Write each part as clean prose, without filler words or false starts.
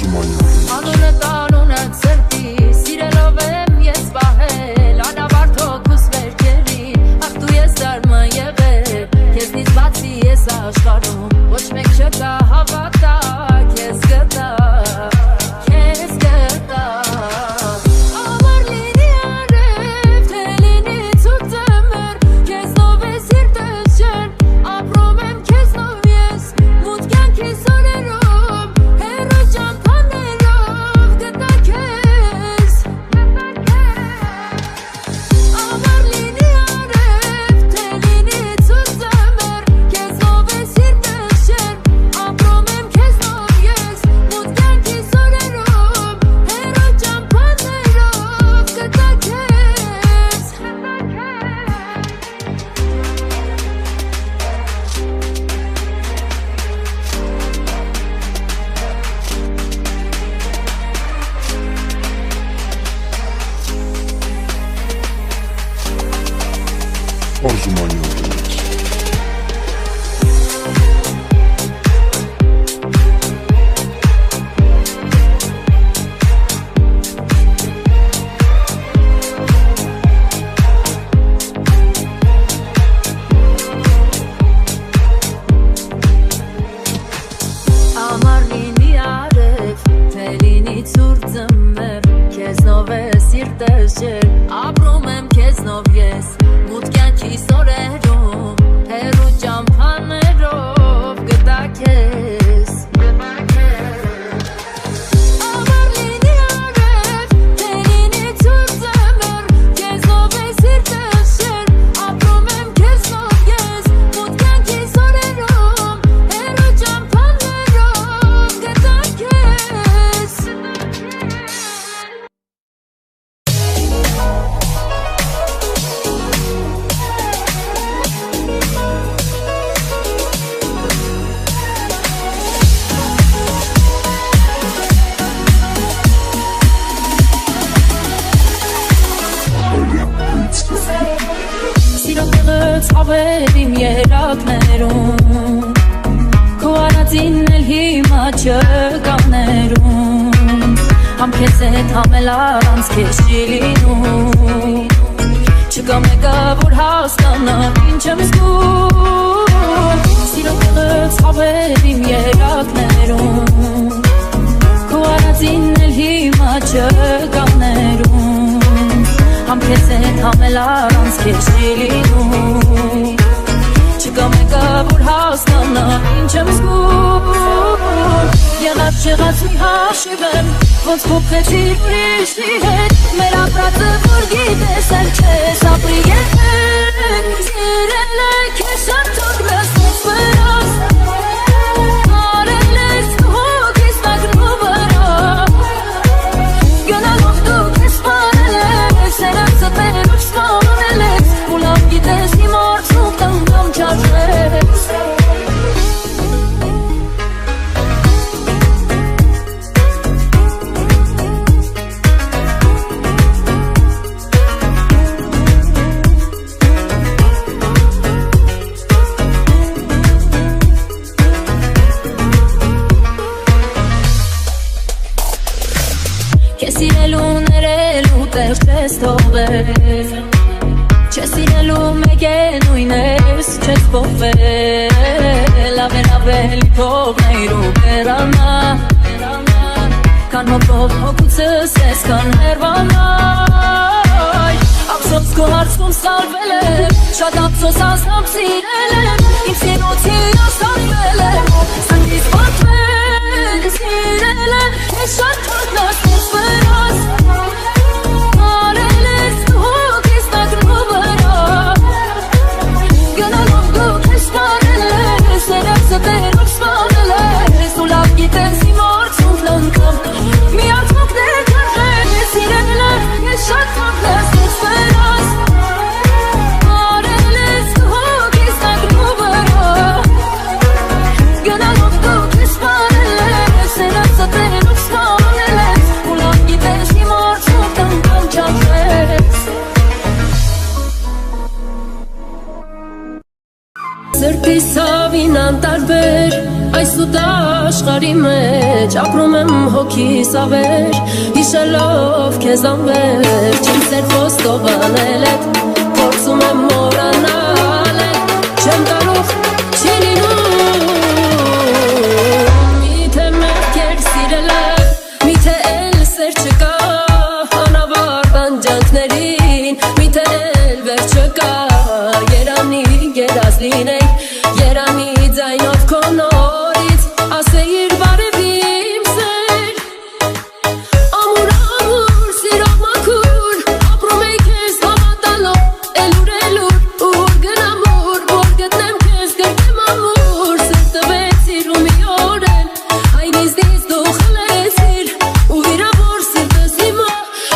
Անունը կանունը ծրտի, սիրելով եմ ես պահել, անավարդ հոգուս վերքերին, ախ դու ես դարմը եղել, քեզնից բացի ես աշխարհում, ոչ մեկ չկա հավատա, քեզ գտա, քեզ գտա Ամար լինի արև, թե լինի ցուրտ ձմեռ, քեզնով է սիրտս ջեր, ապրում եմ քեզնով ես, մութ կյանքիս օրերում, հեռու ճամփաներով գտա քեզ Ամար լինի արև, թե լինի ցուրտ ձմեռ, քեզնով է սիրտս ջեր, ապրում եմ քեզնով ես, մութ կյանքիս օրերում, հեռու ճամփաներով գտա քեզ Ամար լինի արև, թե լինի ցուրտ ձմեռ, քեզնով է սիրտս ջեր, ապրում եմ քեզնով ես, մութ կյանքիս օրերում, հեռու ճամփաներով գտա քեզ Ամար լինի արև, թե լինի ցուրտ ձմեռ, քեզնով է սիրտս ջեր, ապրում եմ քեզնով ես, մութ կյանքիս օրերում, հեռու ճամփաներով գտա քեզ Սիրո տեղը ցավեր իմ երակներում Քո արածին էլ հիմա չկաներում Համ քեզ հետ համ էլ առանց քեզ չի լինում Չկա մեկը որ հասկանա ինչ եմ զգում Սիրո տեղը ցավեր իմ երակներում Քո արածին էլ հիմա չկաներում Համ քեզ հետ համ էլ առանց քեզ չի լինում Չկա մեկը որ հասկանա ինչ եմ զգում Եղավ չեղած մի հաշիվ եմ Ոնց փոխեցիր ուրիշի հետ Մեր ապրածը որ գիտես էլ չես ապրի երբեք Սիրել է քեզ շատ թողնես ինձ վրաս Արել ես քո հոգիս մագնու վրա Գնալով դու քեզ սպանել ես Սենացը տերուչ սպանել ես Ու լավ գիտես իմ արցուկ տանգամ չարժես Քեզ սիրելու ներելու տեղ չես թողել Չես սիրելու մեկ է նույն ես չես փոխվել Ավելի թողնեիր ու բերանա Քան հոգով հոգուցս ես կան հերվանայ Ափսոս քո հարցում սարվել եմ Շատ ափսոս անձամբ սիրել եմ Իմ սիրոցի աստանվել եմ Սնգիս պատվել սիրել եմ Ես շատ թողնած ինձ վրաս Արել ես քո հոգիս մագնու վրա Գնալով դու քեզ սպանել ես Սենացը տերուչ սպանել ես Ու լավ գիտես իմ արցունքն անգամ Մի արցունքն է քրվել ես սիրել եմ Ես շատ թողնած ինձ վրաս Արել ես քո հոգիս մագնու վրա Գնալով դու քեզ սպանել ես Սենացը տերուչ սպանել աշխարհի մեջ ապրում եմ հոգիս ավեր հիշելով քեզ անվերջ իմ սեր խոստովանել եմ փորձում եմ մոռանալ չեմ կարող չի լինում միթե մեղքեր սիրել միթե էլ սեր չկա անավարտ անջանքներին միթե էլ վերջ չկա երանի երազ լինեի երանի ձայնով քո նորից ասեիր բարև իմ սեր ամուր ամուր սիրով մաքուր ապրում էի քեզ հավատալով էլուր ուր գնամուր որ գտնեմ քեզ գրկեմ ամուր սեր տվեցիր ու մի օր էլ այնիզնից դու խլեցիր ու վիրավոր սիրտս հիմա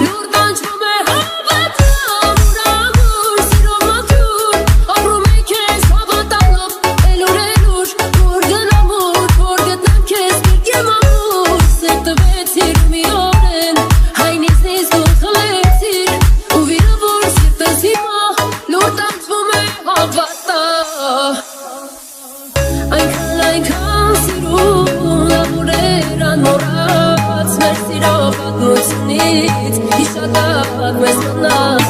լուր տանջվում է հավատալ ամուր սիրով մաքուր ապրում էի քեզ հավատալով էլուր ուր գնամուր որ գտնեմ քեզ գրկեմ ամուր սեր տվեցիր ու մի օր էլ այնիզնից դու խլեցիր ու վիրավոր սիրտս հիմա լուր տանջվում է հավատալ Այնքան սիրուն ամուրեր անմոռաց մեր սիրո պատմությունից հիշատակ մեզ մնա